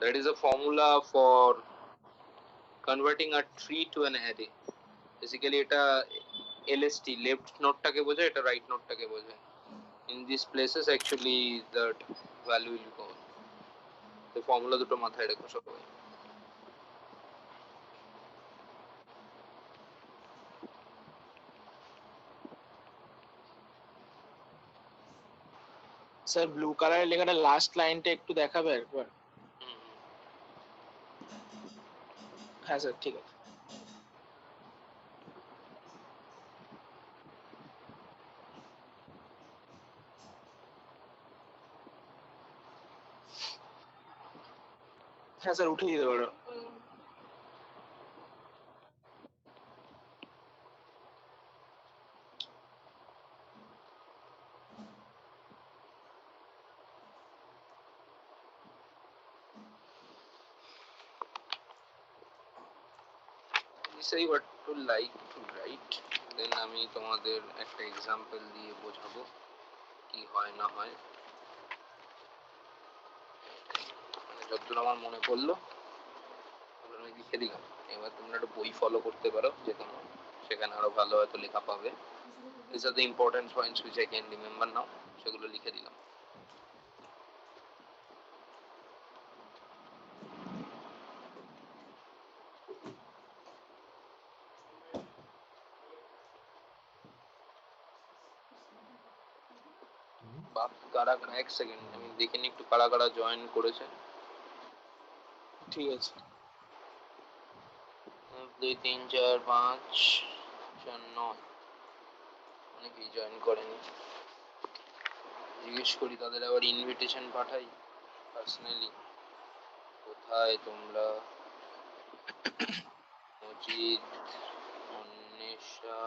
That is a formula for converting a tree to an array. Basically এটা LST left node টাকে বোঝায়, এটা right node টাকে বোঝায়. In these places actually that value will go. The formula দুটো মাথায় রেখো সবাই. স্যার ব্লু কালারের লেখাটা লাস্ট লাইনটা একটু দেখাবে একবার? হ্যাঁ স্যার, ঠিক আছে। হ্যাঁ স্যার, উঠিয়ে দিতে পারো। Say what to like to write, then আমি তোমাদের একটা এক্সাম্পল দিয়ে বোঝাবো কি হয় না হয়। যতদূর আমার মনে পড়লো আমি লিখে দিলাম। এবার তোমরা একটা বই ফলো করতে পারো যে কোনো, সেখানে আরো ভালো হয়তো লেখা পাবে। These are the important points which I can remember now, সেগুলো লিখে দিলাম। বাপ কারা কারা, এক সেকেন্ড আমি দেখে নিই একটু কারা কারা জয়েন করেছে। ঠিক আছে। 2 3 4 5 6 9, অনেকেই জয়েন করেনি। জিজ্ঞেস করি তাদের, আবার ইনভিটেশন পাঠাই পার্সোনালি। কোথায় তোমরা? মজিদ, অন্বেষা,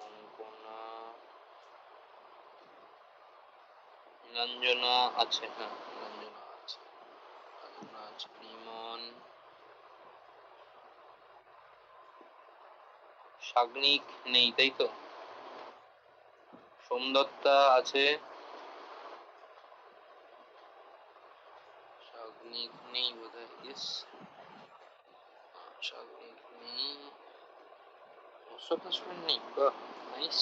অঙ্কনা, নীলাঞ্জনা আছে, হ্যাঁ নীলাঞ্জনা আছে, অরুণা আছে, রিমন, সাগ্নিক নেই তাই তো? সোমদত্তা আছে, সাগ্নিক নেই বোধহয়, ইয়েস সাগ্নিক নেই, হাজবেন্ড নেই, বাহ নাইস।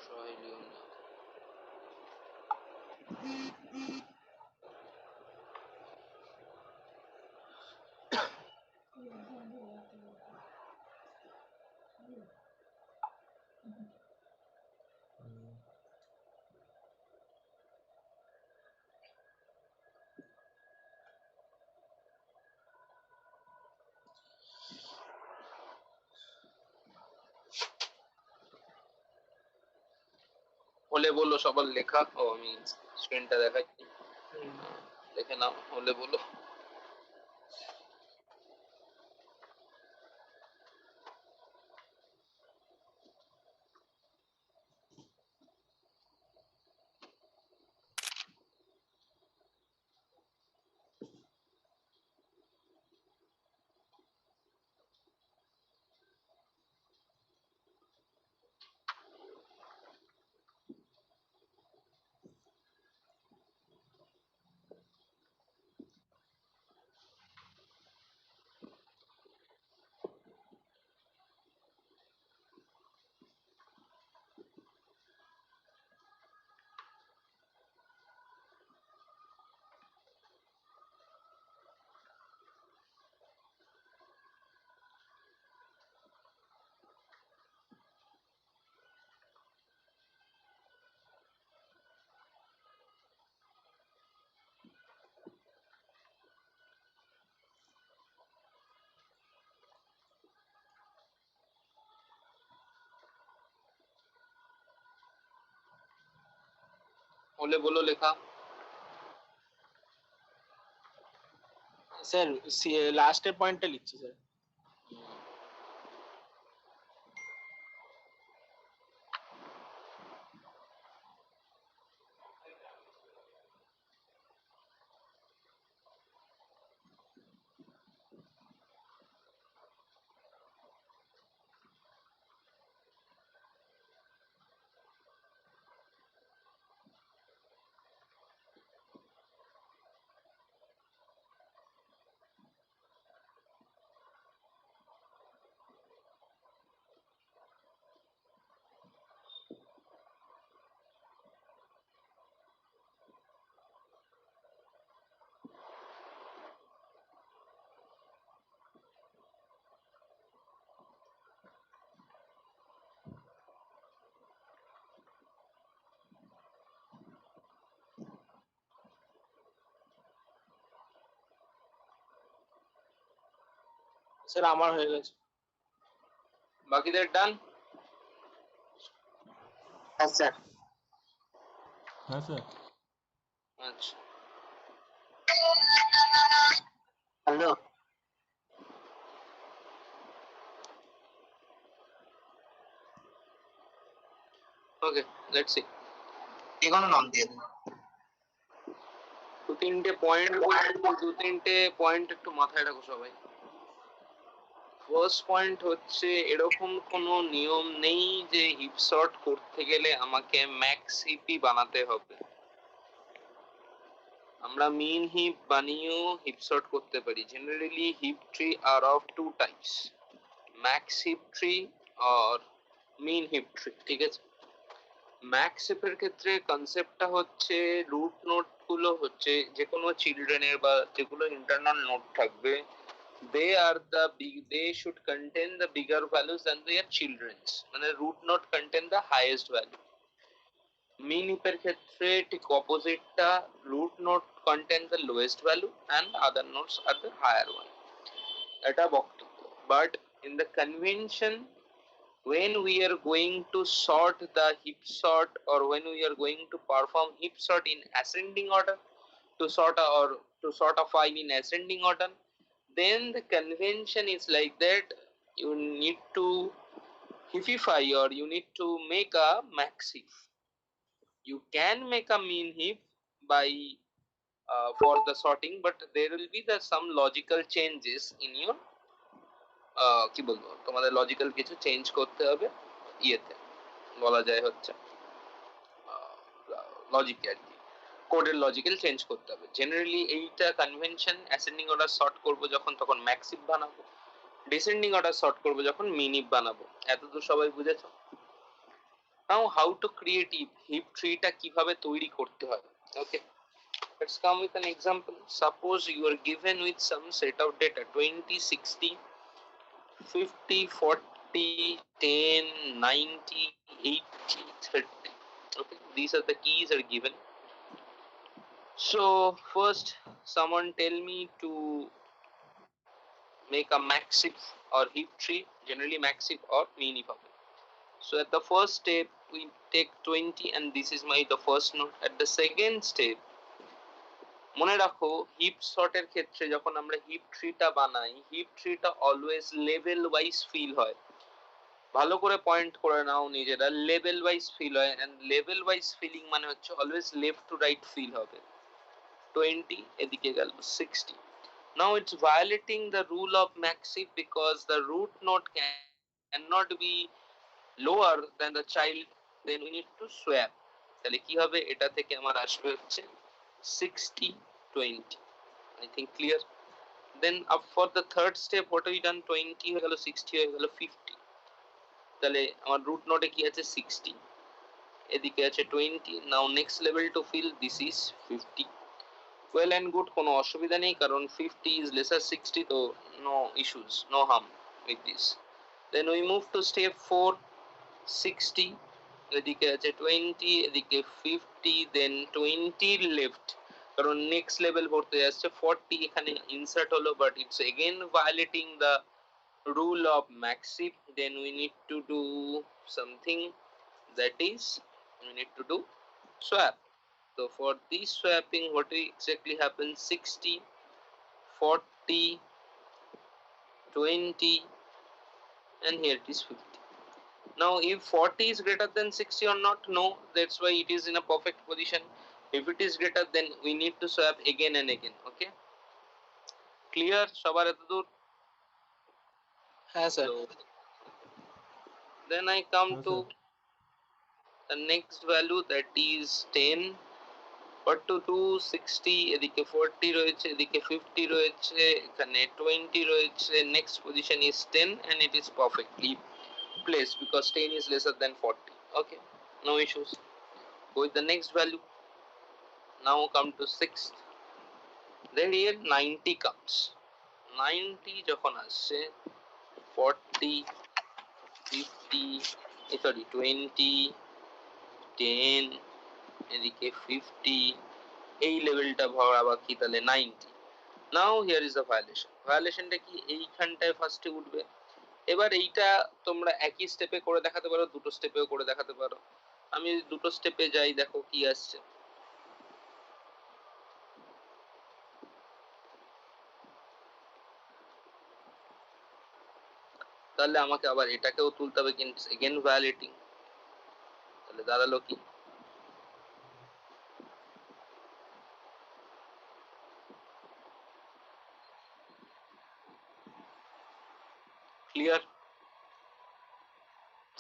সোহেলিও নেই। হলে বলো সবার লেখা। ও আমি স্ক্রিনটা দেখাই, দেখে নাও। হলে বলো। হলে বলো লেখা। স্যার লাস্টের পয়েন্টটা লিখছি স্যার। স্যার আমার হয়ে গেছে। বাকিদের ডান? হ্যাঁ স্যার। হ্যাঁ স্যার। আচ্ছা, হ্যালো। Okay, let's see. এখানে নাম দিয়ে দিন। দু তিনটে পয়েন্ট একটু মাথায় রাখো সবাই। ফার্স্ট পয়েন্ট হচ্ছে, এরকম কোনো নিয়ম নেই যে হিপ শর্ট করতে গেলে আমাকে ম্যাক্স হিপই বানাতে হবে। আমরা মিন হিপ বানিয়েও হিপ শর্ট করতে পারি। Generally heap tree are of two types, max heap tree আর মিন হিপ ট্রি, ঠিক আছে? ম্যাক্স হিপের ক্ষেত্রে কনসেপ্টটা হচ্ছে রুট নোড গুলো হচ্ছে যে কোনো চিলড্রেনের বা যেগুলো ইন্টারনাল নোড থাকবে, they should contain the bigger values than their children's, মানে root node contain the highest value. মিন হিপের ক্ষেত্রে ঠিক অপোজিটটা, root node contain the lowest value and other nodes are the higher one. এটা বক্তব্য। But in the convention, when we are going to sort the heap sort, or when we are going to perform heap sort in ascending order, to sort a file in ascending order, then the convention is like that: you need to heapify, or you need to make a max heap. You can make a mean heap by for the sorting, but there will be some logical changes in your কি বলবো, তোমাদের logical কিছু change করতে হবে ইয়েতে, বলা যায় হচ্ছে লজিক আর কি, কোডের লজিক্যাল চেঞ্জ করতে হবে। জেনারেলি এইটা কনভেনশন। অ্যাসেন্ডিং অর্ডার সর্ট করব যখন, তখন ম্যাক্স হিপ বানাবো। ডিসেন্ডিং অর্ডার সর্ট করব যখন মিন হিপ বানাবো। এতদূর সবাই বুঝেছো? নাও হাউ টু ক্রিয়েট হিপ ট্রিটা কিভাবে তৈরি করতে হয়। ওকে, let's come with an example. Suppose you are given with some set of data 20, 60, 50, 40, 10, 90, 80, 30. Okay, these are the keys are given. So first someone tell me to make a max heap or heap tree, generally max heap or mean heap. So at the first step we take 20 and this is the first node. At the second step মনে রাখো, heap সর্টের ক্ষেত্রে যখন আমরা heap ট্রিটা বানাই, heap ট্রিটা always level wise fill হয়। ভালো করে পয়েন্ট করে নাও নিজেরা, লেভেল ওয়াইজ ফিল হয়। এন্ড লেভেল ওয়াইজ ফিলিং মানে হচ্ছে always left to right fill হবে। 20 এদিকে গেল 60. Now it's violating the rule of max heap because the root node cannot be lower than the child. Then we need to swap. তাহলে কি হবে, এটা থেকে আমার আসবে হচ্ছে 60, 20. I think clear. Then up for the third step, what have we done? 20 হয়ে গেল, 60 হয়ে গেল, 50. তাহলে আমার রুট নোডে কি আছে? 60, এদিকে আছে 20. Now next level to fill, this is 50. Well and good, কোনো অসুবিধা নেই, কারণ 50 is lesser 60, তো no issues, no harm with this. Then we move to step 4, 60, এদিকে আছে 20, এদিকে 50, then 20 left, কারণ নেক্সট লেভেল ভরতে যাচ্ছে 40, এখানে ইনসার্ট হলো, but it's again violating the rule of max heap. Then we need to do something, that is we need to do swap. So for this swapping, what exactly happens? 60, 40, 20, and here it is 50. Now if 40 is greater than 60 or not? No, that's why it is in a perfect position. If it is greater, then we need to swap again and again. Okay, clear সবার এতদূর? হ্যাঁ sir. So then I come Yes, to sir. the next value, that is 10. What to do? 60, এদিকে 40 রয়েছে, এদিকে 50 রয়েছে, এখানে 20 রয়েছে, next position is 10 and it is perfectly placed because 10 is lesser than 40. Okay, no issues. Go with the next value. Now come to 6th. Then here 90 comes. 90 যখন আসছে, 40, 50, sorry 20, 10, এদিকে 50, এই লেভেলটা ভরা বাকি, তাহলে 90. নাও হিয়ার ইজ দ্য ভায়োলেশন। ভায়োলেশনটা কি, এইখানটায় ফার্স্টে উঠবে। এবার এইটা তোমরা একই স্টেপে করে দেখাতে পারো, দুটো স্টেপেও করে দেখাতে পারো। আমি দুটো স্টেপে যাই, দেখো কি আসছে। তাহলে আমাকে আবার এটাকেও তুলতে হবে, কিন্তু এগেন ভায়োলেটিং। তাহলে দাঁড়ালো কি, clear?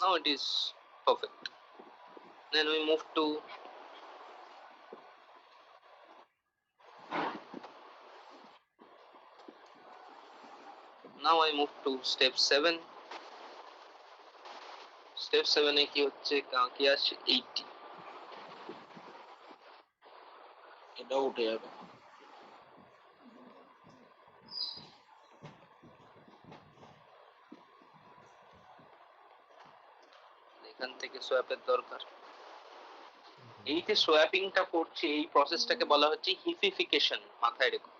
Now it is perfect. Then we move to now I move to step 7. Step 7 এ কি হচ্ছে, কি আসছে 80। এটাও উঠে যাবে। এখান থেকে সোয়াপের দরকার। এই যে সোয়াপিংটা করছে, এই প্রসেসটাকে বলা হচ্ছে হিপিফিকেশন, মাথায় রেখো।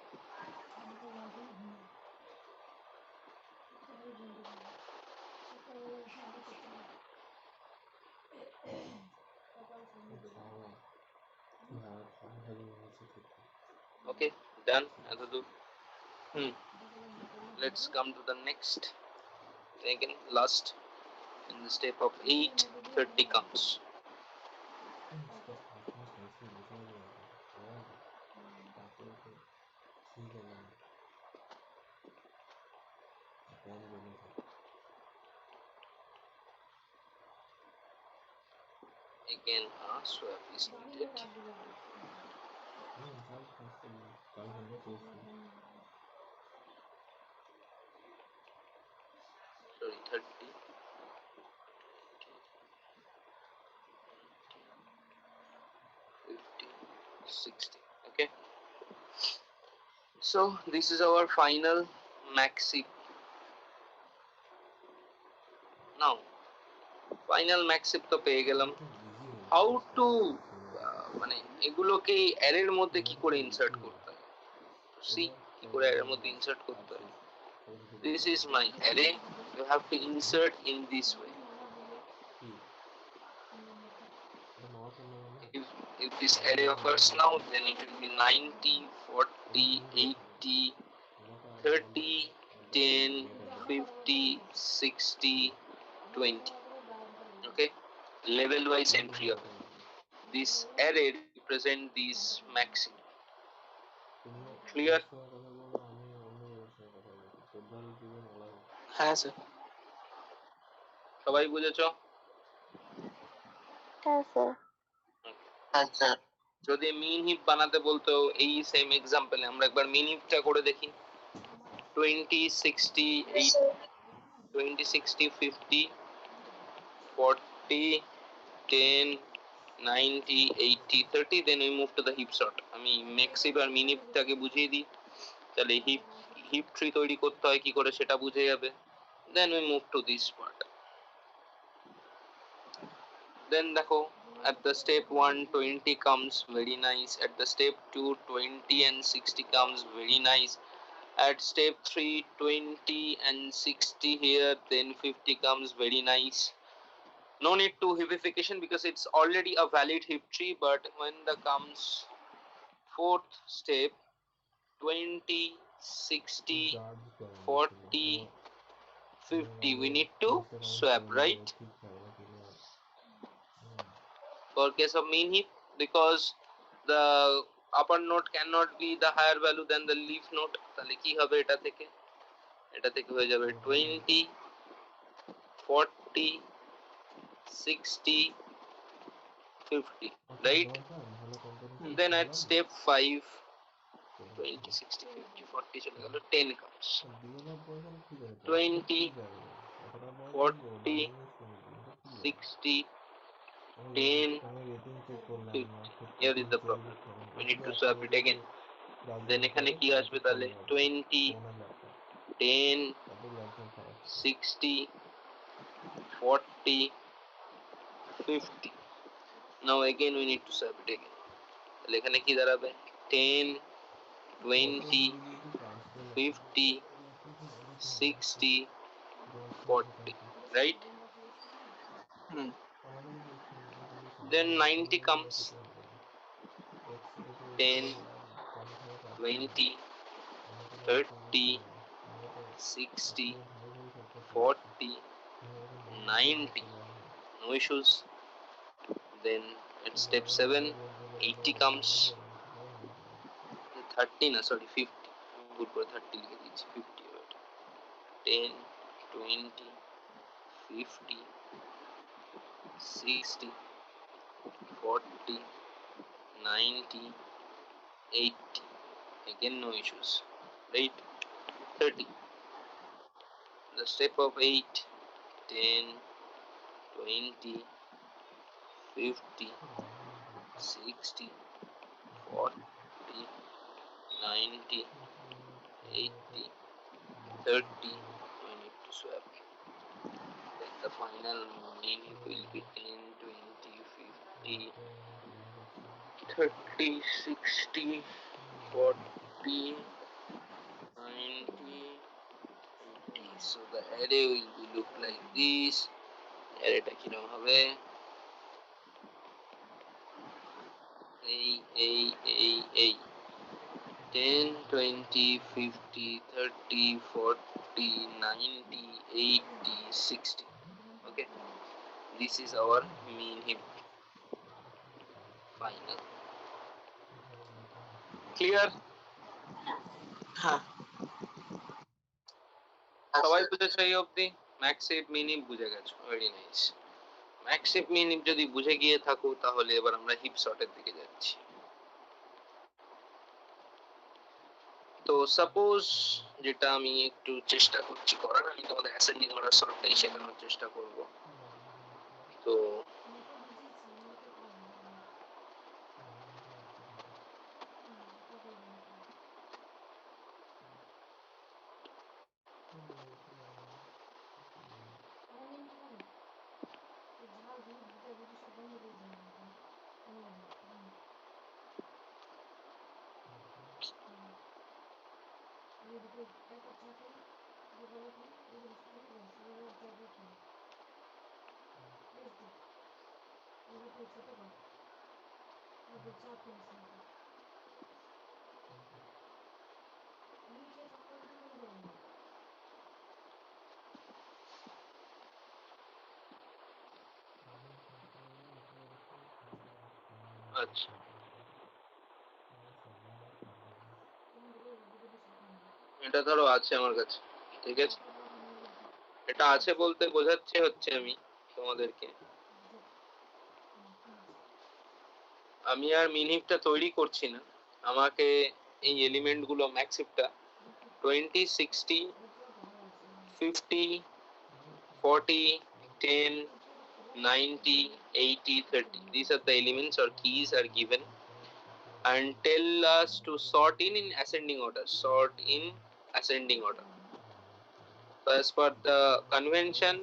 Okay, done. এতদূর। Let's come to the next. Again, last in the step of 8, 30 comes. Again, a swap is needed. Sorry, 30. 50, 60. Okay. So this is our final maxi. Now, final maxi তো পেয়ে গেলাম। How to মানে এগুলোকে অ্যারের মধ্যে কি করে ইনসার্ট করতে হয়, সি কি করে অ্যারের মধ্যে ইনসার্ট করতে হয়। This is my array. You have to insert in this way. If this array occurs now, then it will be 90, 40, 80, 30, 10, 50, 60, 20. Okay, level wise entry of this array represent these maxi. Clear? হ্যাঁ sir. সবাই বুঝেছো? হ্যাঁ sir. আচ্ছা, যদি মিন heap বানাতে বলতো, এই same এক্সাম্পলে আমরা একবার মিন হিপটা করে দেখি। 20, 60, 8, 20, 60, 50, 40, 10, 90, 80, 30. Then we move to the heap sort. আমি ম্যাক্স হিপ আর মিন হিপটাকে বুঝিয়ে দিই, তাহলে হিপ ট্রি তৈরি করতে হয় কি করে সেটা বুঝে যাবে। Then we move to this part. Then দেখো, at the step 1 20 comes, very nice. At the step 2 20 and 60 comes, very nice. At step 3 20 and 60 here, then 50 comes, very nice. No need to heapification because it's already a valid heap tree, but when the comes fourth step 20 60 40 50, we need to swap, right? For case of mean heap, because the upper node cannot be the higher value than the leaf node, তাহলে কি হবে, এটা থেকে হয়ে যাবে 20 40 60 50, right? Then at step 5 20 60 50 40 চলে গেল, 10 comes, 20 40 60 10 50. Here is the problem, we need to swap it again. Then এখানে কি আসবে, তাহলে 20 10 60 40 50. Now again we need to swap it again. তাহলে এখানে কি দাঁড়াবে, 10 20 50, 60, 40, right? Then 90 comes. 10, 20, 30, 60, 40, 90. No issues. Then at step 7, 80 comes. 30 na, sorry, 50. Good for 30 লিখে দিয়েছি, 50 right. 10, 20, 50, 60, 40, 90, 80. Again no issues, right? 30. The step of 8, 10, 20, 50, 60, 40, 90, 80, 30. We need to swap. Then the final meaning will be 10, 20, 50, 30, 60, 40, 90, 80. So the array will be look like this. Arrayটা কিরকম হবে? এই 10, 20, 50, 30, 40, 90, 80, 60. Okay, this is our mean heap. Final. Clear? হ্যাঁ সবাই বুঝেছো এই অবধি? Max heap মিন heap বুঝে গেছো, ভেরি নাইস। ম্যাক্স হিপ মিন হিপ যদি বুঝে গিয়ে থাকো তাহলে এবার আমরা হিপ সর্টের দিকে যাচ্ছি। তো সাপোজ যেটা আমি একটু চেষ্টা করছি করার, আমি তোমাদের অ্যাসেন্ডিং অর্ডার সর্টটাই শেখানোর চেষ্টা করব। তো আচ্ছা, এটা ধরো আছে আমার কাছে, ঠিক আছে? এটা আছে বলতে বোঝাচ্ছে হচ্ছে আমি তোমাদেরকে, আমি আর মিনহিপটা তৈরি করছি না, আমাকে এই এলিমেন্ট গুলো ম্যাক্সিপটা 20, 60, 50, 40, 10, 90, 80, 30. These are the elements or keys are given and tell us to sort in ascending order. Sort in ascending order. So as per the convention,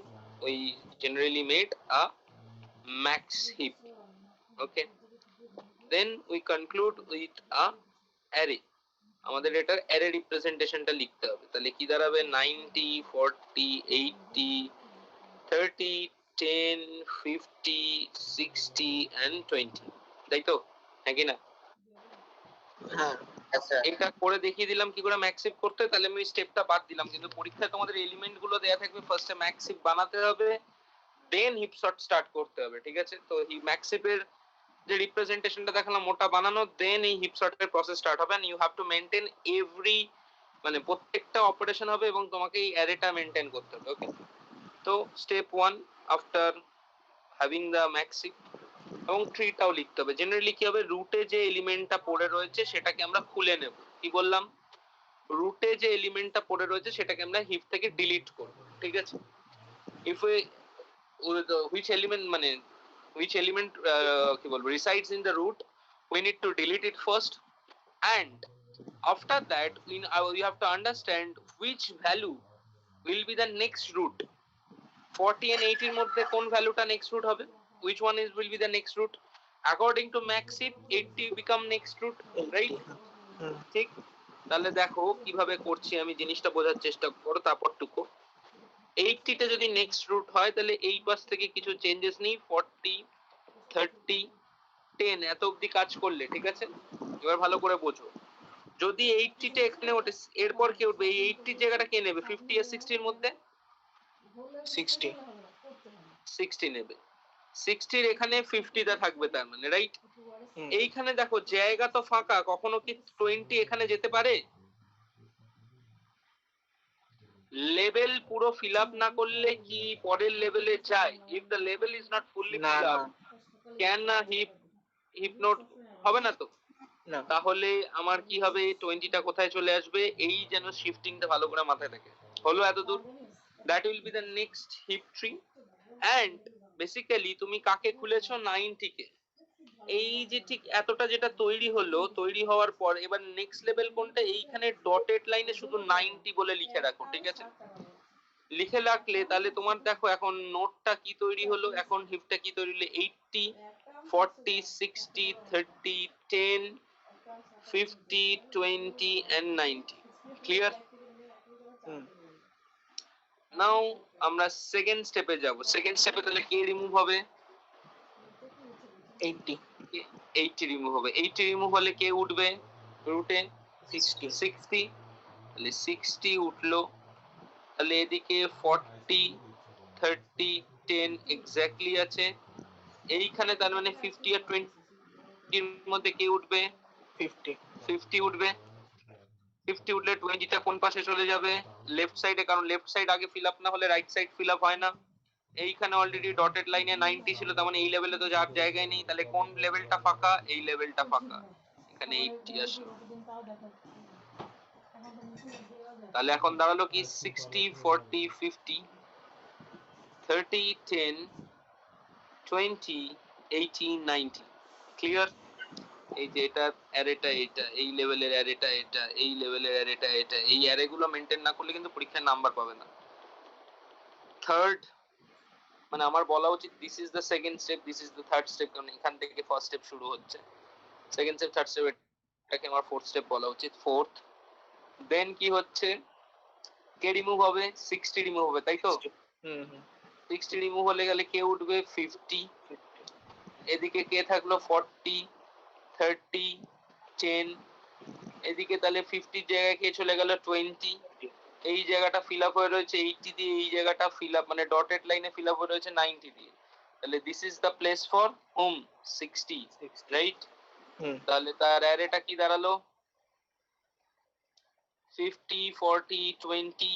we generally made a max heap. Okay. Then we conclude with a array. আমাদের এটার array রিপ্রেজেন্টেশনটা লিখতে হবে। তাহলে কি দাঁড়াবে? 90, 40, 80, 30, 10, 50, 60 and 20, তাই তো? হ্যাঁ কি না? হ্যাঁ এটা করে দেখিয়ে দিলাম কি করে ম্যাক্স হিপ করতে। তাহলে আমি স্টেপটা বাদ দিলাম, কিন্তু পরীক্ষায় তোমাদের এলিমেন্ট গুলো দেয়া থাকবে, ফার্স্টে ম্যাক্স হিপ বানাতে হবে, দেন হিপ সর্ট স্টার্ট করতে হবে, ঠিক আছে? তো এই ম্যাক্স হিপের যে রিপ্রেজেন্টেশনটা দেখালাম ওটা বানানো, দেন এই হিপ সর্টের প্রসেস স্টার্ট হবে। And you have to maintain every, মানে প্রত্যেকটা অপারেশন হবে এবং তোমাকে এই অ্যারেটা মেইনটেইন করতে হবে। ওকে, তো step 1 after having the max heap, এবং ট্রিটাও লিখতে হবে। জেনারেলি কি হবে, রুটে যে এলিমেন্টটা পড়ে রয়েছে সেটাকে আমরা খুলে নেব। কি বললাম? রুটে যে এলিমেন্টটা পড়ে রয়েছে সেটাকে আমরা হিপ থেকে ডিলিট করব, ঠিক আছে? ইফ উই which element, মানে which element কি বলবো, resides in the root, we need to delete it first, and after that we have to understand which value will be the next root. 40 and 80 এর মধ্যে কোন ভ্যালুটা next root হবে? which one is will be the next root? according to max heap 80 become next root, right? ঠিক। তাহলে দেখো কিভাবে করছি আমি, জিনিসটা বোঝার চেষ্টা করো তারপর টুকু। 80 টা যদি নেক্সট রুট হয় তাহলে এই পাশ থেকে কিছু চেঞ্জেস নেই, 40 30 10 এত অবধি কাজ করলে ঠিক আছে। এবার ভালো করে বোঝো, যদি 80 টা এখানে ওঠে এরপর কি উঠবে? এই 80 এর জায়গাটা কে নেবে? 50 আর 60 এর মধ্যে 60। 60 নেবে। 60 এর এখানে 50 টা থাকবে তার মানে, রাইট? হুম। এইখানে দেখো জায়গা তো ফাঁকা, কখনো কি 20 এখানে যেতে পারে? লেভেল পুরো ফিল আপ না করলে কি পরের লেভেলে যায়? If the level is not fully না ফিল না আপ ক্যান না হিপ নোট হবে না তো? না। তাহলে আমার কি হবে? 20 টা কোথায় চলে আসবে? এই যেন শিফটিংটা ভালো করে মাথায় থাকে। হলো এত দূর? That will be the next heap tree. And basically তুমি কাকে খুলেছো? 90 কে। এই যে ঠিক এতটা যেটা তৈরি হলো, তৈরি হওয়ার পর এবার নেক্সট লেভেল কোনটা? এইখানে ডটেড লাইনে শুধু 90 বলে লিখে রাখো, ঠিক আছে? লিখে রাখলে তাহলে তোমার দেখো এখন নোটটা কি তৈরি হলো, এখন হিপটা কি তৈরি হলো? 80 40 60 30 10 50 20 and 90। ক্লিয়ার? নাও আমরা সেকেন্ড স্টেপে যাব। সেকেন্ড স্টেপে তাহলে কে রিমুভ হবে? 80 80 রিমুভ হবে। 80 রিমুভ হলে কে উঠবে রুটে? 60 60। তাহলে 60 উঠলো। তাহলে এদিকে 40 30 10 এক্স্যাক্টলি আছে। এইখানে তার মানে 50 আর 20 এর মধ্যে কে উঠবে? 50 50 উঠবে। 50 উঠলে 20 টা কোন পাশে চলে যাবে? লেফট সাইডে, কারণ লেফট সাইড আগে ফিল আপ না হলে রাইট সাইড ফিল আপ হয় না। এইখানে অলরেডি ডটেড লাইনে 90 ছিল, তার মানে এই লেভেলে তো যার জায়গায় নেই। তাহলে কোন লেভেলটা ফাঁকা? এই লেভেলটা ফাঁকা, এখানে 80 আসলো। তাহলে এখন দাঁড়ালো কি? 60 40 50 30 10 20 80 90। ক্লিয়ার? এই যে এটা অ্যারেটা, এটা এই লেভেলের অ্যারেটা, এটা এই লেভেলের অ্যারেটা, এটা এই অ্যারে গুলো মেনটেন না করলে কিন্তু পরীক্ষায় নাম্বার পাবে না। থার্ড মানে আমার বলা উচিত this is the second step, this is the third step, কারণ এখান থেকে ফার্স্ট স্টেপ শুরু হচ্ছে। সেকেন্ড স্টেপ থার্ড স্টেপ এটাকে আমার ফোর্থ স্টেপ বলা উচিত। ফোর্থ দেন কি হচ্ছে? কে রিমুভ হবে? 60 রিমুভ হবে, তাই তো? 60 রিমুভ হলে গেলে কে উঠবে? 50। এদিকে কে থাকলো? 40 30 10। এদিকে তাহলে 50 জায়গায় কে চলে গেল? 20। এই জায়গাটা ফিল আপ হয়ে রয়েছে 80 দিয়ে, এই জায়গাটা ফিল আপ মানে ডটেড লাইনে ফিল আপ হয়ে রয়েছে 90 দিয়ে। তাহলে this is the place for home 60, right? তাহলে তার অ্যারেটা কি দাঁড়ালো? 50 40 20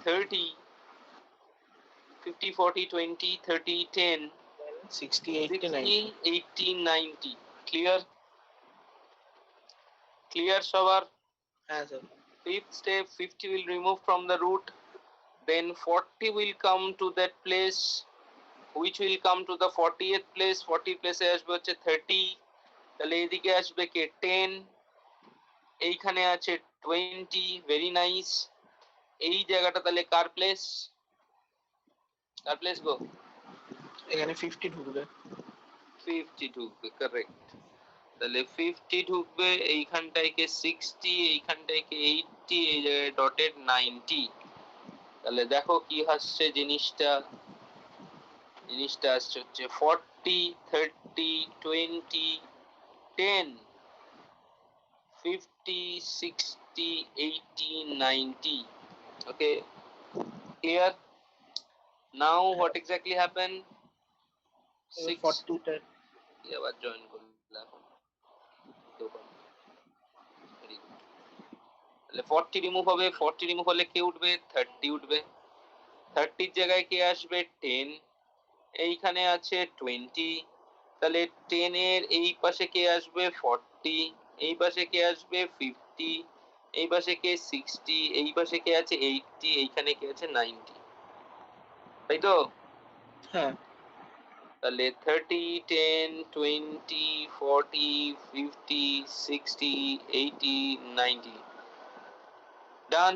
30 50 40 20 30 10 60 80 60 90 80 90। ক্লিয়ার? ক্লিয়ার সবার? হ্যাঁ sir. Fifth step, 50 will remove from the root, then 40 will come to that place, which will come to the 40th place। 40 place এ আসবে হচ্ছে 30। তাহলে এদিকে আসবে কে? 10। এইখানে আছে 20, ভেরি নাইস। এই জায়গাটা তাহলে কার প্লেস? কার প্লেস গো? এখানে 50 ঢুকবে। 50 ঢুকবে, কারেক্ট। তাহলে 50 ঢুকবে, এইখানটায় কে 60, এইখানটায় কে 80, এই জায়গায় ডটেড 90। তাহলে দেখো কি আসছে জিনিসটা। জিনিসটা আসছে হচ্ছে 40 30 20 10 50 60 80 90। Okay, clear? Now what exactly happened? 40 টা আবার জয়েন করলাম এখন। তাহলে 40 রিমুভ হবে। 40 রিমুভ হলে কে উঠবে? 30 উঠবে। 30 এর জায়গায় কে আসবে? 10। এইখানে আছে 20। তাহলে 10 এর এই পাশে কে আসবে? 40। এই পাশে কে আসবে? 50। এই পাশে কে? 60। এই পাশে কে আছে? 80। এইখানে কে আছে? 90। তাই তো? হ্যাঁ। তাহলে 30 10 20 40 50 60 80 90 ডান।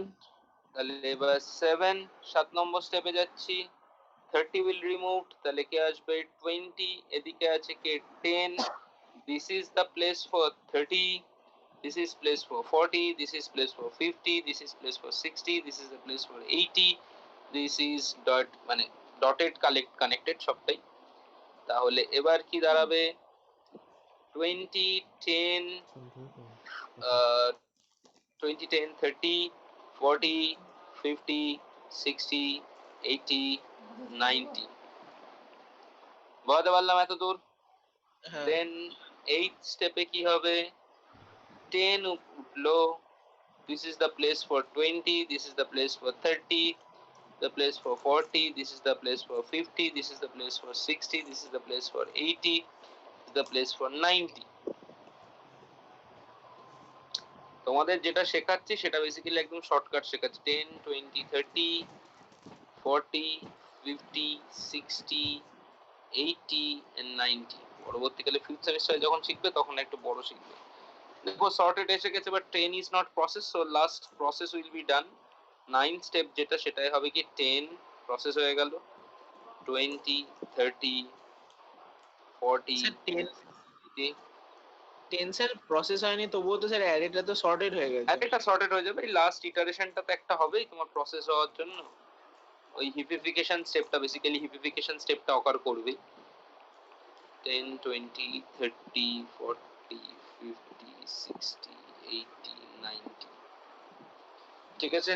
তাহলে এবার 7 নম্বর স্টেপে যাচ্ছি। 30 will removed, তাহলে কে আসবে? 20। এদিকে আছে কে? 10। This is the place for 30। this is place for 40, this is place for 50, this is place for 60, this is the place for 80, this is dot মানে dotted connected সবটাই। তাহলে এবার কি দাঁড়াবে 20 10 20 10 30 40 50 60 80 90 বোঝাতে পারলাম এত দূর? হ্যাঁ দেন 8 স্টেপে কি হবে 10 উঠলো, this is the place for 20, this is the place for 30, the place for 40, this is the place for 50, this is the place for 60, this is the place for 80, this is the place for 90। তোমাদের যেটা শেখাচ্ছি সেটা basically একদম shortcut শেখাচ্ছি 10 20 30 40 50 60 80 and 90। পরবর্তীকালে fifth সেমিস্টারে যখন শিখবে তখন একটু বড় শিখবে। দেখো সর্টেড এসে গেছে but 10 is not process, so last process will be done। 9 step যেটা সেটাই হবে কি 10 প্রসেস হয়ে গেল, 20 30 40 স্যার 10 50। স্যার প্রসেস হয়নি তবুও তো স্যার অ্যারেটা তো সর্টেড হয়ে গেছে। একটা সর্টেড হয়ে যাবে, লাস্ট ইটারেশনটা তো একটা হবেই তোমার প্রসেস হওয়ার জন্য। ওই হিপিফিকেশন স্টেপটা বেসিক্যালি হিপিফিকেশন স্টেপটা অকার করবে 10 20 30 40 50 60 80 90। ঠিক আছে,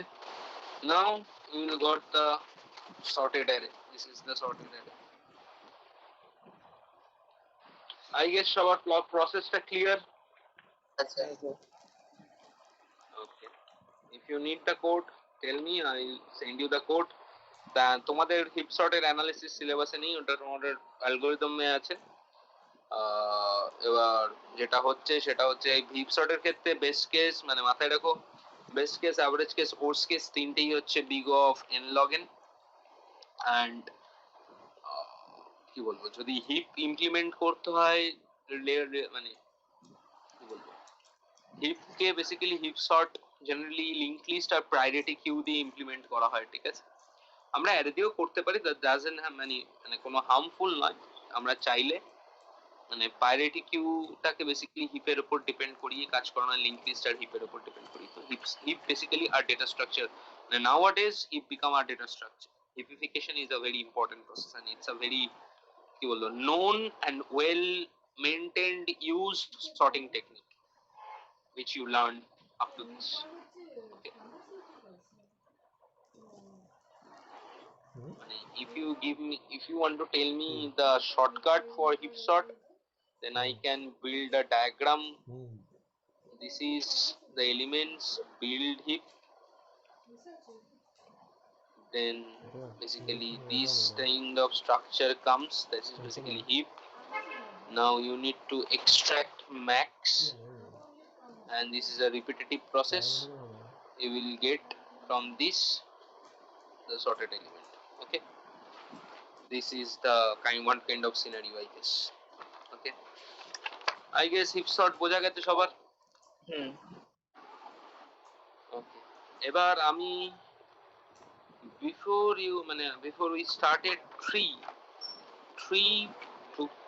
now we will got the sorted array, this is the sorted array। I guess সবার প্রসেসটা ক্লিয়ার? আচ্ছা Okay, if you need the code tell me, I'll send you the code। তা তোমাদের হিপ সর্টের অ্যানালিসিস সিলেবাসে নেই, ওটা তোমাদের অ্যালগরিদমে আছে। এবার যেটা হচ্ছে সেটা হচ্ছে হিপ সর্টের ক্ষেত্রে বেস্ট কেস মানে মাথায় রাখো, best case average case worst case তিনটেই হচ্ছে big of n log n। And কি বলবো, যদি হিপ ইমপ্লিমেন্ট করতে হয় মানে কি বলবো, হিপকে basically heap sort generally link list আর প্রায়োরিটি কিউ দিয়ে ইমপ্লিমেন্ট করা হয়। ঠিক আছে, আমরা অ্যারে দিয়েও করতে পারি, দ্যাট ডাজন্ট হ্যাভ মানে কোনো হার্মফুল নয়। আমরা চাইলে মানে প্রায়োরিটি কিউটাকে বেসিক্যালি হিপের উপর ডিপেন্ড করিয়ে কাজ করানো, লিংক লিস্ট আর হিপের উপর ডিপেন্ড করি। তো হিপ বেসিক্যালি আর ডেটা স্ট্রাকচার, মানে নাওয়াডেজ হিপ বিকাম আর data structure. Heapification is a very important process and it's a very কি বলবো known and well maintained used sorting technique which you learned up to this। Okay, if you want to tell me the shortcut for heap sort, then I can build a diagram। This is the elements, build heap, then basically this kind of structure comes, that is basically heap। Now you need to extract max, and this is a repetitive process, you will get from this the sorted element। Okay, this is the one kind of scenario I guess। Okay, I guess heap sort বোঝা গেছে সবার? Okay, এবার আমি before we started tree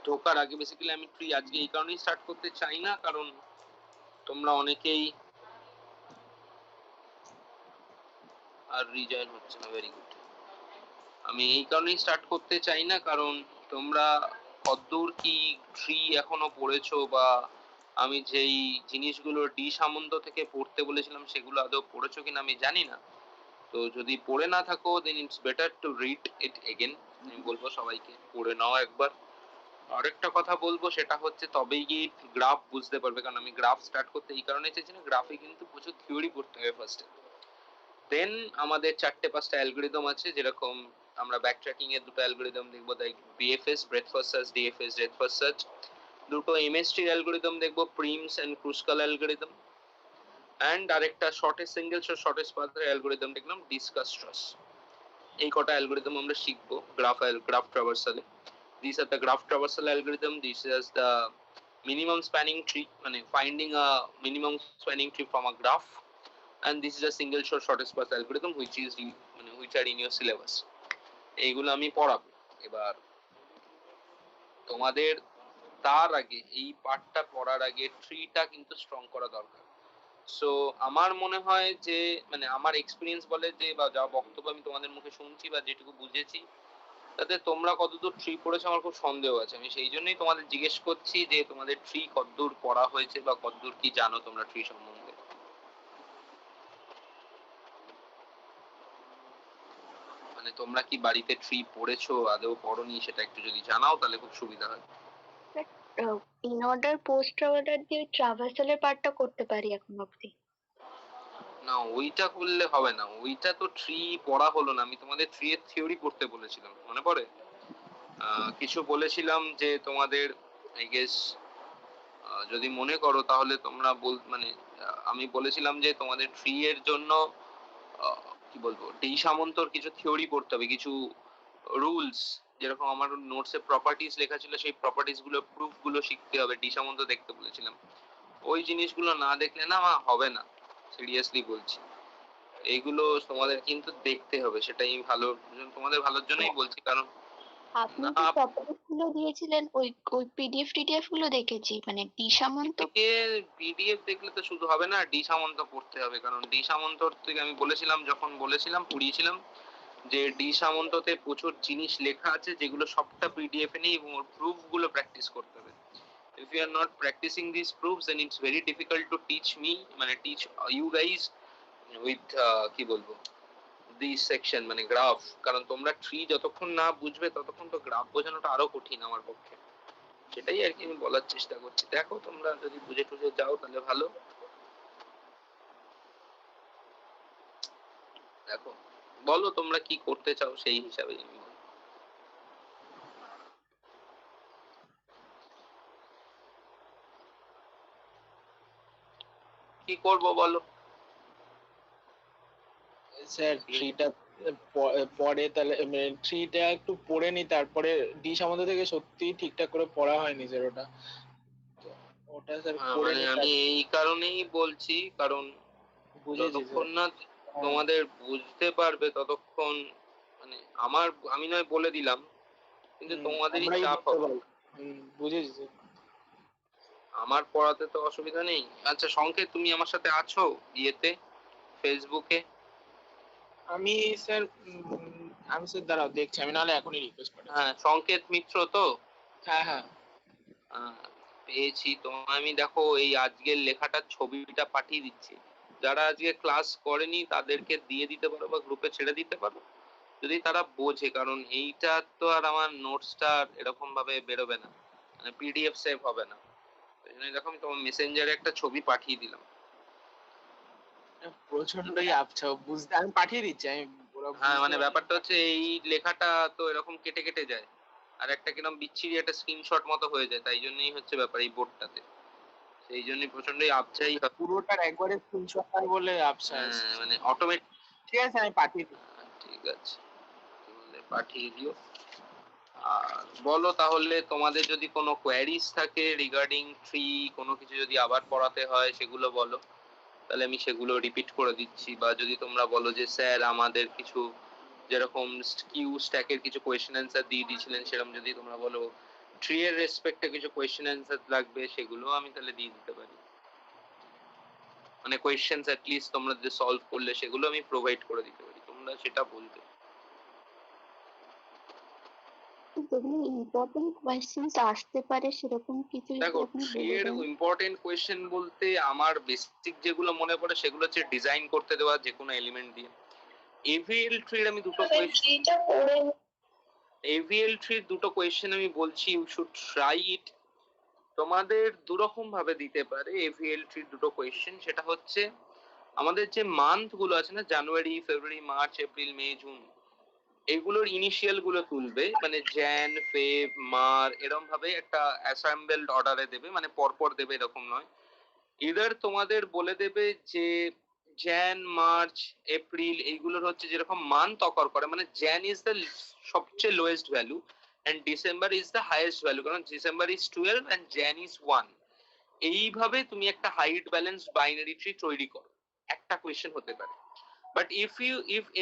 ঢোকার আগে basically আমি tree আজকে এই কারণেই স্টার্ট করতে চাই না, কারণ তোমরা অনেকেই আর রিজয়েন হচ্ছে না, ভেরি গুড। আমি এই কারণেই স্টার্ট করতে চাই না কারণ তোমরা কতদূর কি ট্রি এখনো পড়েছো, বা আমি যেই জিনিসগুলো ডি সামন্ত থেকে পড়তে বলেছিলাম সেগুলো আদৌ পড়েছো কিনা আমি জানি না। তো যদি পড়ে না থাকো then it's better to read it again. আমি বলবো সবাইকে পড়ে নাও একবার। আরেকটা কথা বলবো সেটা হচ্ছে তবেই গিয়ে গ্রাফ বুঝতে পারবে, কারণ আমি গ্রাফ স্টার্ট করতে এই কারণে চাইছি না, গ্রাফে কিন্তু প্রচুর থিওরি পড়তে হবে ফার্স্টে। দেন আমাদের 4-5টা অ্যালগরিদম আছে, যেরকম আমরা ব্যাকট্র্যাকিং এর দুটো অ্যালগরিদম দেখবো, BFS breadth first search, DFS depth first search. দুটো এমএসটি অ্যালগরিদম দেখবো, Prim's and Kruskal algorithm. And আরেকটা shortest single shortest path algorithm দেখলাম, ডিসকাস ট্রাস। এই কটা অ্যালগরিদম আমরা শিখবো গ্রাফ ট্রাভার্সালে। These are the graph traversal algorithm, this is the minimum spanning tree, মানে finding a minimum spanning tree from a graph, and this is a single shortest path algorithm which are in your syllabus। এইগুলো আমি পড়াবো। এবার তোমাদের তার আগে এই পার্টটা পড়ার আগে ট্রিটা কিন্তু স্ট্রং করা দরকার। সো আমার মনে হয় যে মানে আমার এক্সপিরিয়েন্স বলে যে বা যা বক্তব্য আমি তোমাদের মুখে শুনছি বা যেটুকু বুঝেছি তাতে তোমরা কতদূর ট্রি পড়েছো আমার খুব সন্দেহ আছে। আমি সেই জন্যই তোমাদের জিজ্ঞেস করছি যে তোমাদের ট্রি কতদূর পড়া হয়েছে বা কতদূর কি জানো তোমরা ট্রি সম্বন্ধে। মানে তোমরা কি বাড়িতে ট্রি পড়েছো আদৌ পড়োনি সেটা একটু যদি জানাও তাহলে খুব সুবিধা হয়। ইন অর্ডার পোস্ট অর্ডার দিয়ে ট্রাভার্সালের পার্টটা করতে পারি এখন অবধি। না ওইটা করলে হবে না, ওইটা তো ট্রি পড়া হলো না। আমি তোমাদের ট্রি এর থিওরি পড়তে বলেছিলাম মনে পড়ে? কিছু বলেছিলাম যে তোমাদের আই গেস যদি মনে করো তাহলে তোমরা মানে আমি বলেছিলাম যে তোমাদের ট্রি এর জন্য কি বলবো ডি সামন্তর কিছু থিওরি পড়তে হবে, কিছু রুলস, যেরকম আমার নোটসে প্রপার্টিজ লেখা ছিল সেই প্রপার্টিজ গুলো প্রুফ গুলো শিখতে হবে, ডি সামন্ত দেখতে বলেছিলাম। ওই জিনিসগুলো না দেখলে না হবে না, সিরিয়াসলি বলছি। এইগুলো তোমাদের কিন্তু দেখতে হবে, সেটাই ভালো, তোমাদের ভালোর জন্যই বলছি। কারণ আপনি যে প্রপার্টিজ গুলো দিয়েছিলেন ওই ওই পিডিএফ টিডিএফ গুলো দেখেছি, মানে ডি সামন্ত পিডিএফ দেখলে তো শুধু হবে না, ডি সামন্ত পড়তে হবে। কারণ ডি সামন্তর থেকে আমি বলেছিলাম, যখন বলেছিলাম পড়িয়েছিলাম যে ডি সামন্ততে প্রচুর জিনিস লেখা আছে যেগুলো সবটা পিডিএফ এ নেই এবং ওর প্রুফ গুলো প্র্যাকটিস করতে হবে। if you are not practicing these proofs then it's very difficult to teach me মানে teach you guys with কি বলবো this section মানে গ্রাফ। কারণ তোমরা ট্রি যতক্ষণ না বুঝবে ততক্ষণ তো গ্রাফ বোঝানোটা আরো কঠিন আমার পক্ষে। সেটাই আর কি আমি বলার চেষ্টা করছি। দেখো তোমরা যদি বুঝে টুঝে যাও তাহলে ভালো। দেখো বলো তোমরা কি করতে চাও সেই হিসাবে আমি বলবো। কি করবো বলো? স্যার ট্রিটা পড়ে তাহলে ট্রিটা একটু পড়ে নি, তারপরে ডি সামন্ত থেকে সত্যি ঠিকঠাক করে পড়া হয়নি স্যার ওটা। তো ওটা স্যার পড়ে মানে নি, আমি এই কারণেই বলছি, কারণ বুঝেছি যতক্ষণ স্যার। না তোমাদের বুঝতে পারবে ততক্ষণ মানে আমি নয় বলে দিলাম কিন্তু তোমাদেরই আমরাই চাপ বুঝতে হবে। পারবো। বুঝেছি স্যার। আমার পড়াতে তো অসুবিধা নেই। আচ্ছা সংকেত, তুমি আমার সাথে আছো ইয়েতে ফেসবুকে? আমি স্যার আমি স্যার দাঁড়াও দেখছি, আমি নাহলে এখনই রিকোয়েস্ট পাঠাচ্ছি। হ্যাঁ সংকেত মিত্র তো? হ্যাঁ হ্যাঁ পেয়েছি। তো আমি দেখো এই আজকের লেখাটার ছবিটা পাঠিয়ে দিচ্ছি, যারা আজকে ক্লাস করেনি তাদেরকে দিয়ে দিতে পারো বা গ্রুপে ছেড়ে দিতে পারো যদি তারা বোঝে। কারণ এইটা তো আর আমার নোটসটা এরকম ভাবে বেরোবে না, মানে পিডিএফ সেভ হবে না। এই জন্য দেখো আমি তোমার মেসেঞ্জারে একটা ছবি পাঠিয়ে দিলাম। প্রচন্ডই আবছা বুঝতে, আমি পাঠিয়ে দিচ্ছি আমি হ্যাঁ মানে ব্যাপারটা হচ্ছে এই লেখাটা তো এরকম কেটে কেটে যায় আর একটা কিরকম বিচ্ছিরি একটা স্ক্রিনশট মতো হয়ে যায়, তাই জন্যই হচ্ছে ব্যাপার এই বোর্ডটাতে, সেই জন্যই প্রচন্ডই আবছাই হয়। পুরোটার একবারে স্ক্রিনশট বলে আবছা মানে অটোমেটিক। ঠিক আছে আমি পাঠিয়ে দিচ্ছি। ঠিক আছে তাহলে পাঠিয়ে দিও। আর বলো তাহলে তোমাদের যদি কোনো কোয়ারিজ থাকে রিগার্ডিং ট্রি, কোনো কিছু যদি আবার পড়াতে হয় সেগুলো বলো, তাহলে আমি সেগুলো রিপিট করে দিচ্ছি। বা যদি তোমরা বলো যে স্যার আমাদের কিছু যেরকম কিউ স্ট্যাকের কিছু কোয়েশ্চেন অ্যান্সার দিয়ে দিয়েছিলেন সেরকম যদি তোমরা বলো ট্রি এর রেসপেক্টে কিছু কোয়েশ্চেন অ্যান্সার লাগবে সেগুলো আমি তাহলে দিয়ে দিতে পারি। মানে কোয়েশ্চেনস অ্যাট লিস্ট তোমরা যে সলভ করলে সেগুলো আমি প্রোভাইড করে দিতে পারি, তোমরা সেটা বলতে। যেগুলো ইম্পর্টেন্ট কোয়েশ্চেন্স আসতে পারে সেরকম কিছু যদি দেখো আপনি ট্রি বলে এর দেন। ইম্পর্টেন্ট কোয়েশ্চেন বলতে আমার বেসিক যেগুলো মনে পড়ে সেগুলো হচ্ছে ডিজাইন করতে দেওয়া যে কোনো এলিমেন্ট দিয়ে। এভিএল ট্রির আমি দুটো কোয়েশ্চেন, এভিএল ট্রির দুটো কোয়েশ্চেন আমি বলছি, ইউ শুড ট্রাই ইট। তোমাদের দুরকম ভাবে দিতে পারে এভিএল ট্রির দুটো কোয়েশ্চেন। সেটা হচ্ছে আমাদের যে মান্থ গুলো আছে না, January February March April May June, এগুলোর ইনিশিয়াল গুলো তুলবে, মানে জ্যান ফেব মার এরকম ভাবে একটা অ্যাসেম্বলড অর্ডারে দেবে, মানে পরপর দেবে এরকম নয়। ইদার তোমাদের বলে দেবে যে জ্যান মার্চ এপ্রিল এইগুলোর হচ্ছে যেরকম মান্থ অকার করে, মানে জ্যান ইজ দ্য সবচেয়ে lowest value and December is the highest value, কারণ December is 12 and Jan is 1। এইভাবে তুমি একটা হাইট ব্যালেন্স বাইনারি ট্রি তৈরি করো, একটা কোয়েশ্চেন হতে পারে। But if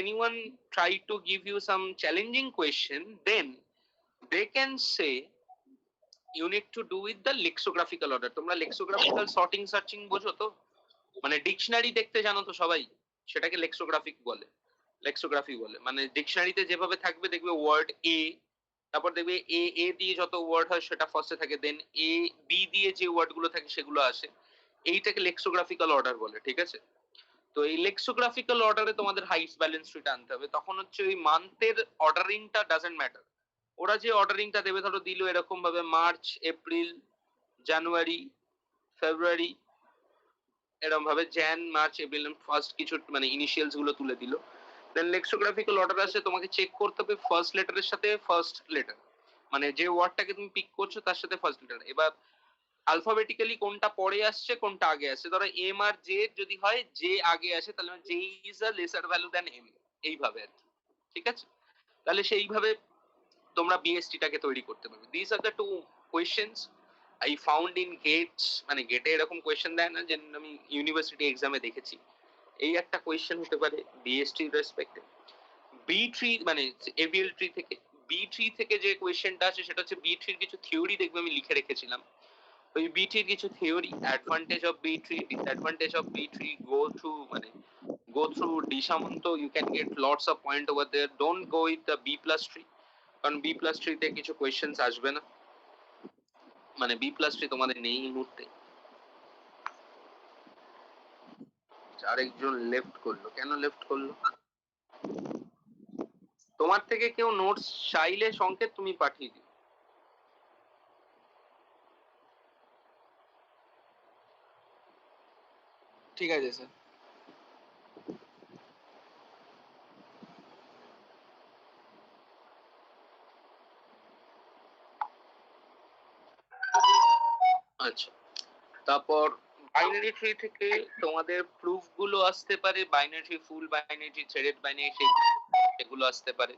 anyone try to give you some challenging question, then they can say you need to do with the lexicographical order. তোমরা lexicographical sorting searching বোঝো তো? মানে ডিকশনারি দেখতে জানো তো সবাই, সেটাকে লেক্সোগ্রাফি বলে। মানে ডিকশনারিতে যেভাবে থাকবে দেখবে ওয়ার্ড এ, তারপর দেখবে এ এ দিয়ে যত ওয়ার্ড হয় সেটা ফার্স্টে থাকে, দেন এ বি দিয়ে যে ওয়ার্ড গুলো থাকে সেগুলো আসে, এইটাকে লেক্সোগ্রাফিক্যাল অর্ডার বলে, ঠিক আছে? তো এই লেক্সোগ্রাফিক্যাল অর্ডারে তোমাদের হাইটস ব্যালেন্স ট্রিটা আনতে হবে। তখন হচ্ছে ওই মান্থের অর্ডারিংটা ডাজন্ট ম্যাটার। ওরা যে অর্ডারিংটা দেবে, ধরো দিল এরকম ভাবে মার্চ, এপ্রিল, জানুয়ারি, ফেব্রুয়ারি, এরকম ভাবে জ্যান, মার্চ, এপ্রিল ফার্স্ট কিছু মানে ইনিশিয়ালস গুলো তুলে দিল। দেন লেক্সোগ্রাফিক্যাল অর্ডার আসে, তোমাকে চেক করতে হবে ফার্স্ট লেটারের সাথে ফার্স্ট লেটার, মানে যে ওয়ার্ডটাকে তুমি পিক করছো তার সাথে ফার্স্ট লেটার। এবার আলফাবেটিক্যালি কোনটা পরে আসছে কোনটা আগে আসছে, ধরো এম আর জে যদি হয়, জে আগে আসে, তাহলে J is a lesser value than M, এইভাবে আর কি, ঠিক আছে? তাহলে সেইভাবে তোমরা বিএসটি টাকে তৈরি করতে পারবে। This are the two questions I found in GATEs. মানে গেটে এরকম কোয়েশ্চেন দেয় না, যে আমি ইউনিভার্সিটি এক্সামে দেখেছি। এই একটা কোয়েশ্চেন হতে পারে বিএসটি রেসপেক্টে। বি ট্রি মানে এভিএল ট্রি থেকে, বি ট্রি থেকে যে কোয়েশ্চেনটা আছে সেটা হচ্ছে বি ট্রির কিছু থিওরি দেখবে আমি লিখে রেখেছিলাম। ওই বি ট্রির কিছু theory, advantage of B tree, disadvantage of B tree, go through D Samanto, you can get lots of point over there. Don't go with the B plus tree, কারণ বি প্লাস ট্রিতে কিছু questions আসবে না, মানে B plus tree তোমাদের নেই এই মুহূর্তে। আরেকজন লেফট করলো, কেন লেফট করলো? তোমার থেকে কেউ নোটস চাইলে সংকেত তুমি পাঠিয়ে দিও। ঠিক আছে স্যার। আচ্ছা, তারপর বাইনারি ট্রি থেকে তোমাদের প্রুফ গুলো আসতে পারে, বাইনারি ফুল বাইনারি, থ্রেডেড বাইনারি, এগুলো আসতে পারে।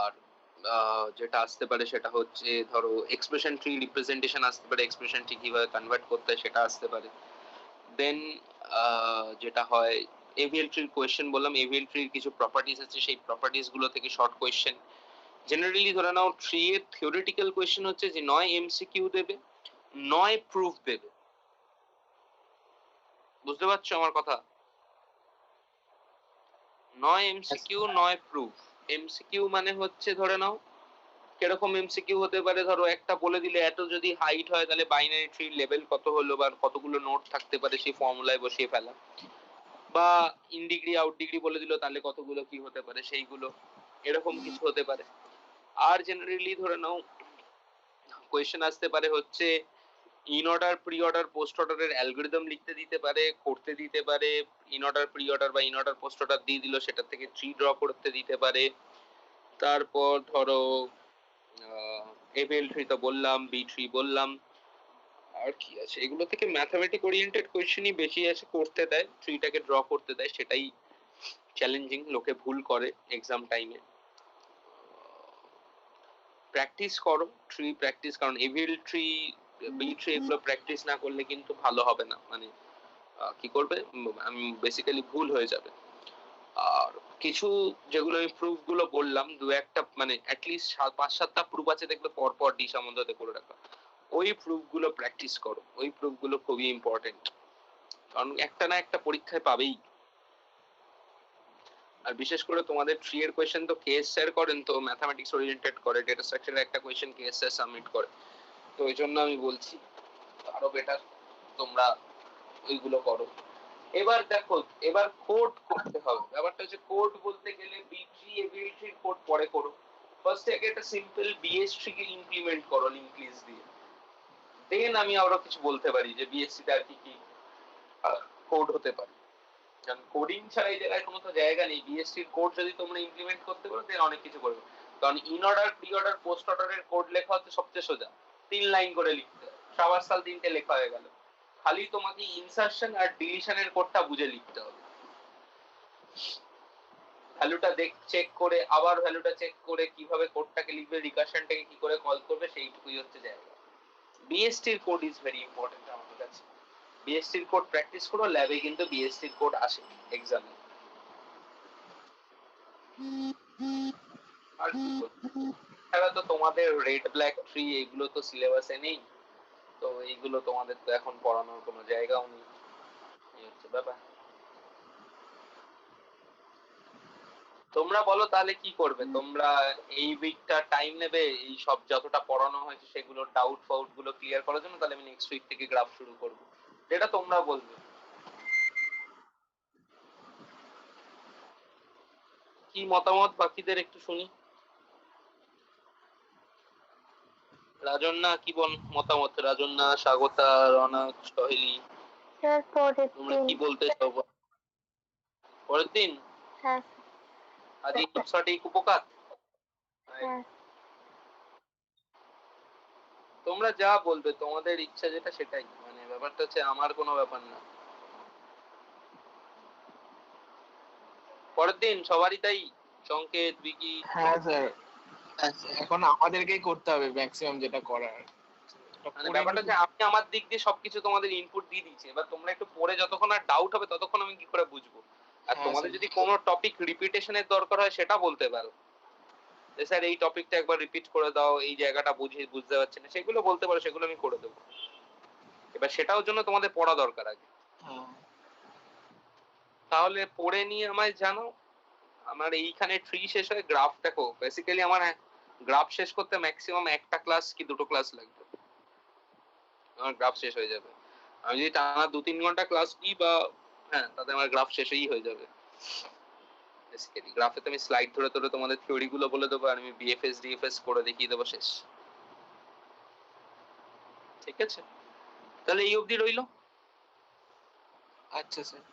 আর যেটা আসতে পারে সেটা হচ্ছে ধরো এক্সপ্রেশন ট্রি রিপ্রেজেন্টেশন আসতে পারে, এক্সপ্রেশন ট্রি কিভাবে কনভার্ট করতে হয় সেটা আসতে পারে। দেন যেটা হয় এভিএল ট্রির কোয়েশ্চেন বললাম, এভিএল ট্রির কিছু প্রপার্টিজ আছে, সেই প্রপার্টিজ গুলো থেকে শর্ট কোয়েশ্চেন। জেনারেলি ধরে নাও ট্রি এর থিওরিটিক্যাল কোয়েশ্চেন হচ্ছে যে নয় এমসিকিউ দেবে, নয় প্রুফ দেবে। বুঝতে পারছো আমার কথা? নয় এমসিকিউ নয় প্রুফ। এমসিকিউ মানে হচ্ছে ধরে নাও কিরকম এমসিকিউ হতে পারে, ধরো একটা বলে দিলে এত যদি হাইট হয় তাহলে বাইনারি ট্রি লেভেল কত হলো, বা কতগুলো নোট থাকতে পারে সেই ফর্মুলায় বসিয়ে ফেলা, বা ইন ডিগ্রি আউট ডিগ্রি বলে দিল তাহলে কতগুলো কি হতে পারে সেইগুলো, এরকম কিছু হতে পারে। আর জেনারেলি ধরে নাও কোয়েশ্চেন আসতে পারে হচ্ছে in order, pre order, post অর্ডারের অ্যালগরিদম লিখতে দিতে পারে, করতে দিতে পারে। ইন অর্ডার, প্রি অর্ডার বা ইন অর্ডার, পোস্ট অর্ডার দিয়ে দিল, সেটা থেকে ট্রি ড্র করতে দিতে পারে। তারপর ধরো এভিএল ট্রি তো বললাম, বি ট্রি বললাম, আর কি আছে, এগুলো থেকে ম্যাথমেটিক ওরিয়েন্টেড কোয়েশ্চেনই বেশি আছে, করতে দেয়, ট্রিটাকে ড্র করতে দেয়, সেটাই চ্যালেঞ্জিং, লোকে ভুল করে এক্সাম টাইমে। প্র্যাকটিস করো, ট্রি প্র্যাকটিস, কারণ এভিএল ট্রি, বি ট্রি এগুলো প্র্যাকটিস না করলে কিন্তু ভালো হবে না, মানে কি করবে, আমি বেসিক্যালি ভুল হয়ে যাবে। আর কিছু যেগুলো আমি প্রুফ গুলো বললাম, দু একটা মানে অ্যাটলিস্ট 5-7টা প্রুফ আছে দেখবে পরপর ডি সম্বন্ধে করে রাখা, ওই প্রুফ গুলো প্র্যাকটিস করো, ওই প্রুফ গুলো খুবই ইম্পর্টেন্ট, কারণ একটা না একটা পরীক্ষায় পাবেই। আর বিশেষ করে তোমাদের ট্রি এর কোয়েশ্চেন তো কেএস স্যার করেন, তো ম্যাথমেটিক্স ওরিয়েন্টেড করে, ডেটা স্ট্রাকচারের একটা কোয়েশ্চেন কেএস স্যার সাবমিট করে, তো এই জন্য আমি বলছি আরো বেটার তোমরা ওইগুলো করো। এবার দেখো, এবার কোড করতে হবে। ব্যাপারটা হচ্ছে কোড বলতে গেলে বি3 এভিএল3 কোড পরে করো, ফার্স্ট আগে একটা সিম্পল বিএস3 কে ইমপ্লিমেন্ট করো লিংক লিস্ট দিয়ে, দেন আমি আরো কিছু বলতে পারি যে বিএসসি তে আর কি কি কোড হতে পারে। কারণ কোডিং ছাড়া এই জায়গায় কোনো তো জায়গা নেই, বিএসসির কোড যদি তোমরা ইমপ্লিমেন্ট করতে পারো দেন অনেক কিছু করবে। কারণ in order, pre order, post অর্ডারের কোড লেখা হচ্ছে সবচেয়ে সোজা, 3 লাইন করে লিখতে হয়, সবার সাল 3টে লেখা হয়ে গেল, খালি তোমাকে ইনসারশন আর ডিলিশনের কোডটা বুঝে লিখতে হবে, ভ্যালুটা চেক করে আবার ভ্যালুটা চেক করে কিভাবে কোডটাকে লিখবে, রিকারশনটাকে কি করে কল করবে, সেইটুকুই হচ্ছে জায়গা। বিএসটির কোড ইজ ভেরি ইম্পর্টেন্ট আমাদের কাছে, বিএসটির কোড প্র্যাকটিস করো, ল্যাবে কিন্তু বিএসটির কোড আসে এক্সামে। আর কি বলবো? এছাড়া তো তোমাদের রেড ব্ল্যাক ট্রি এগুলো তো সিলেবাসে নেই, তো এইগুলো তোমাদের তো এখন পড়ানোর কোনো জায়গাও নেই, এই হচ্ছে ব্যাপার। তোমরা বলো তাহলে কি করবে, তোমরা এই উইকটা টাইম নেবে এই সব যতটা পড়ানো হয়েছে সেগুলো ডাউট ফাউট গুলো ক্লিয়ার করার জন্য, তাহলে আমি নেক্সট উইক থেকে গ্রাফ শুরু করব, যেটা তোমরা বলবে। কি মতামত বাকিদের একটু শুনি। রাজন্না কি মতামত? রাজন্না, স্বাগতা, রনক, সহেলি, স্যার পরের তোমরা দিন। কি বলতে চাও? পরের দিন হ্যাঁ আজ এই সঠিক উপকার। হ্যাঁ তোমরা যা বলবে, তোমাদের ইচ্ছা যেটা সেটাই, মানে ব্যাপারটা হচ্ছে আমার কোনো ব্যাপার না। পরের দিন সবারই তাই, সংকেত, বিকি? হ্যাঁ স্যার, এখন আমাদেরকেই করতে হবে ম্যাক্সিমাম যেটা করার। মানে ব্যাপারটা হচ্ছে আমি আমার দিক দিয়ে সবকিছু তোমাদের ইনপুট দিয়ে দিচ্ছি, এবার তোমরা একটু পড়ে যতক্ষণ আর ডাউট হবে ততক্ষণ আমি কি করে বুঝবো। আর হ্যাঁ, তোমাদের স্যার। যদি কোনো টপিক রিপিটেশনের দরকার হয় সেটা বলতে পারো, যে স্যার এই টপিকটা একবার রিপিট করে দাও, এই জায়গাটা বুঝতে পারছি না, সেগুলো বলতে পারো, সেগুলো আমি করে দেবো। এবার সেটার জন্য তোমাদের পড়া দরকার আগে, হ্যাঁ, তাহলে পড়ে নিয়ে আমায় জানো। আমার এইখানে ট্রি শেষ হয়, গ্রাফ দেখো বেসিক্যালি আমার গ্রাফ শেষ করতে ম্যাক্সিমাম একটা ক্লাস কি দুটো ক্লাস লাগবে, আমার গ্রাফ শেষ হয়ে যাবে। আমি যদি টানা 2-3 ঘন্টা ক্লাস দিই বা হ্যাঁ, তাতে আমার গ্রাফ শেষই হয়ে যাবে। বেসিক্যালি গ্রাফে তো আমি স্লাইড ধরে ধরে তোমাদের থিওরি গুলো বলে দেবো, আর আমি বিএফএস ডিএফএস করে দেখিয়ে দেবো, শেষ। ঠিক আছে, তাহলে এই অবধি রইলো। আচ্ছা স্যার।